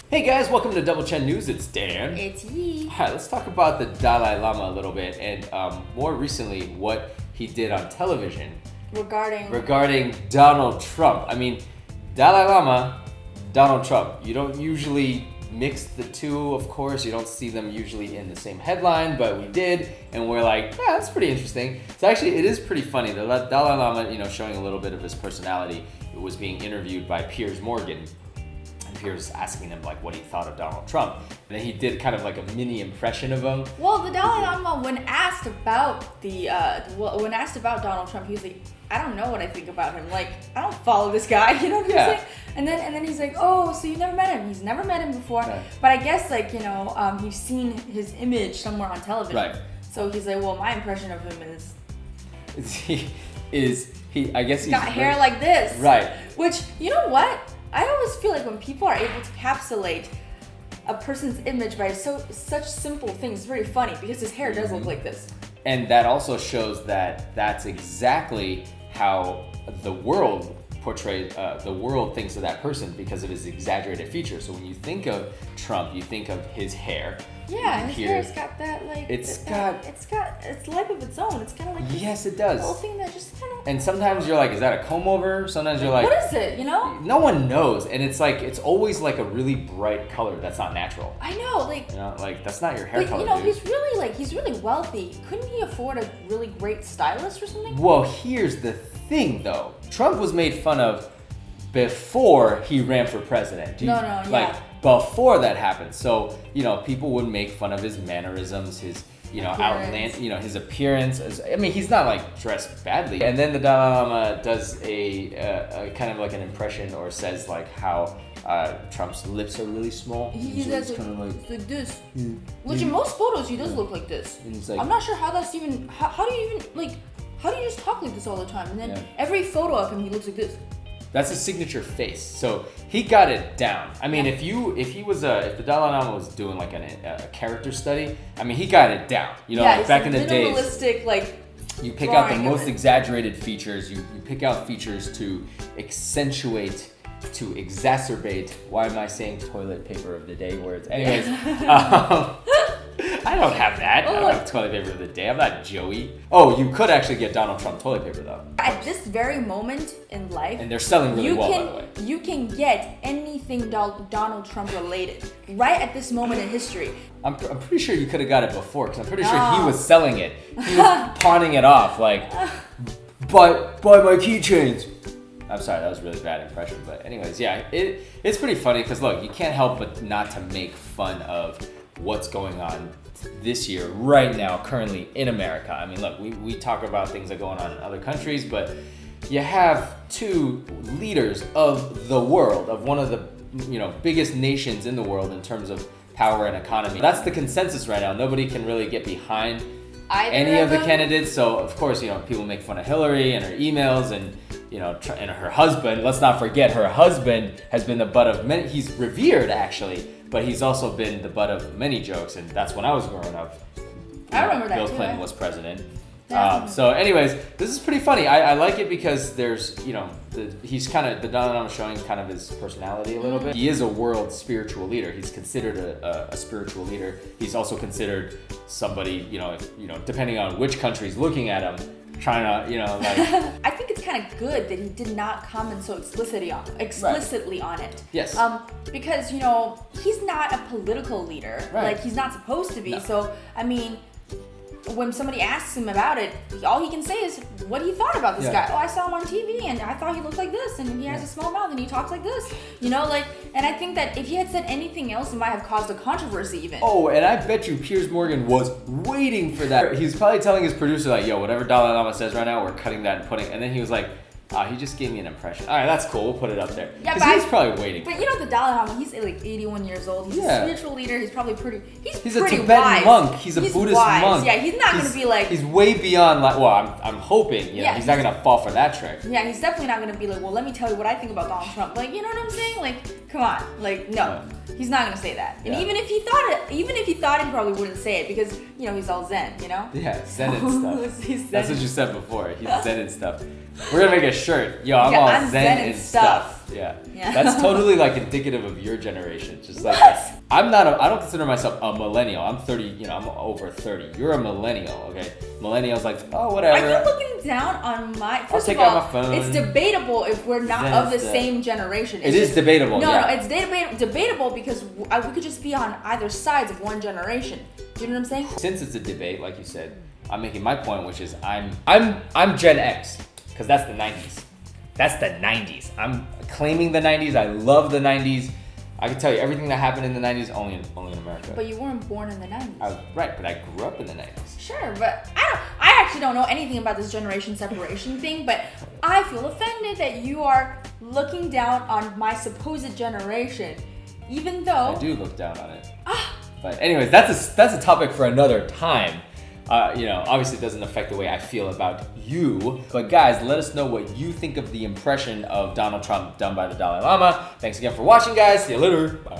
Hey guys, welcome to Double Chen News. It's Dan. It's Yi. Alright, let's talk about the Dalai Lama a little bit and more recently what he did on television regarding Donald Trump. I mean, Dalai Lama, Donald Trump. You don't usually mix the two, of course. You don't see them usually in the same headline, but we did, and we're like, yeah, that's pretty interesting. So actually, it is pretty funny. The Dalai Lama, showing a little bit of his personality, was being interviewed by Piers Morgan. Piers asking him like what he thought of Donald Trump, and then he did kind of like a mini impression of him. Well, the Dalai Lama, when asked about Donald Trump, he was like, I don't know what I think about him. Like, I don't follow this guy. You know what I'm saying? And then he's like, oh, so you've never met him? He's never met him before. Right. But I guess he's seen his image somewhere on television. Right. So he's like, well, my impression of him is I guess he's got hair like this. Right. Which, you know what? I always feel like when people are able to encapsulate a person's image by such simple things, it's very funny because his hair does look like this. And that also shows that that's exactly how the world portrays, the world thinks of that person because of his exaggerated features. So when you think of Trump, you think of his hair. Yeah, his hair's got that it's got its life of its own. It's kind of like yes, it does. Little thing that just kind of. And sometimes you're like, is that a comb over? Sometimes you're like, what is it? No one knows, and it's like it's always like a really bright color that's not natural. I know, that's not your hair color. But he's really wealthy. Couldn't he afford a really great stylist or something? Well, here's the thing, though. Trump was made fun of before he ran for president. Before that happened. So, people would make fun of his mannerisms, his, his appearance. He's not like dressed badly. And then the Dalai Lama does a kind of like an impression or says like how Trump's lips are really small. He does kind of like this. Yeah. Which in most photos he does look like this. Like, I'm not sure how that's even, how do you just talk like this all the time? And then every photo of him, he looks like this. That's his signature face. So he got it down. If the Dalai Lama was doing like a character study, he got it down. Back in the days, minimalistic you pick out the most exaggerated features. You pick out features to accentuate, to exacerbate. Why am I saying toilet paper of the day words? Anyways, I don't have that. I don't have toilet paper of the day. I'm not Joey. Oh, you could actually get Donald Trump toilet paper though. At this very moment in life, and they're selling really well, by the way. You can get anything Donald Trump related right at this moment in history. I'm pretty sure you could have got it before because I'm pretty sure he was selling it. He was pawning it off like, buy my keychains. I'm sorry, that was a really bad impression. But anyways, it's pretty funny because look, you can't help but not to make fun of what's going on this year, right now, currently in America. Look, we talk about things that are going on in other countries, but you have two leaders of the world, of one of the biggest nations in the world in terms of power and economy. That's the consensus right now. Nobody can really get behind any of the candidates. So of course, people make fun of Hillary and her emails and and her husband. Let's not forget her husband has been the butt of many. He's revered actually, but he's also been the butt of many jokes, and that's when I was growing up. I remember that Bill Clinton was president. So anyways, this is pretty funny. I like it because there's, he's kind of, the Dalai Lama showing kind of his personality a little bit. He is a world spiritual leader. He's considered a spiritual leader. He's also considered somebody, depending on which country's looking at him, trying to, I think it's kind of good that he did not comment so explicitly on it. Yes. Because, he's not a political leader. Right. He's not supposed to be. No. So, when somebody asks him about it, all he can say is what he thought about this guy. Oh, I saw him on TV and I thought he looked like this and he has a small mouth and he talks like this. And I think that if he had said anything else, it might have caused a controversy even. Oh, and I bet you Piers Morgan was waiting for that. He's probably telling his producer like, yo, whatever Dalai Lama says right now, we're cutting that and putting, and then he was like, he just gave me an impression. All right, that's cool. We'll put it up there. Yeah, because he's probably waiting. But the Dalai Lama, he's like 81 years old. He's a spiritual leader. He's probably pretty. He's a pretty Tibetan wise. monk. He's a Buddhist monk. Yeah, he's not gonna be like. He's way beyond like. Well, I'm hoping. He's not gonna fall for that trick. Yeah, he's definitely not gonna be like. Well, let me tell you what I think about Donald Trump. You know what I'm saying? Come on. No, he's not gonna say that. And even if he thought it, he probably wouldn't say it because he's all Zen. Yeah, Zen and stuff. That's what you said before. He's Zen and stuff. We're gonna make a shirt, yo, I'm all I'm zen and stuff. Yeah. Yeah. That's totally like indicative of your generation. Just like I don't consider myself a millennial. I'm 30, you know, I'm over 30. You're a millennial, okay? Millennial's like, oh, whatever. Are you looking down on my... I'll First take of all, out my phone. it's debatable if we're not Zen of the stuff. same generation. It is debatable, No, yeah. it's debatable because we could just be on either sides of one generation. Do you know what I'm saying? Since it's a debate, like you said, I'm making my point, which is I'm Gen X, because that's the 90s. That's the 90s. I'm claiming the 90s. I love the 90s. I can tell you everything that happened in the 90s only in America. But you weren't born in the 90s. Right, but I grew up in the 90s. Sure, but I actually don't know anything about this generation separation thing, but I feel offended that you are looking down on my supposed generation, even though... I do look down on it. But anyways, that's a topic for another time. You know, obviously it doesn't affect the way I feel about you. But guys, let us know what you think of the impression of Donald Trump done by the Dalai Lama. Thanks again for watching, guys. See you later. Bye.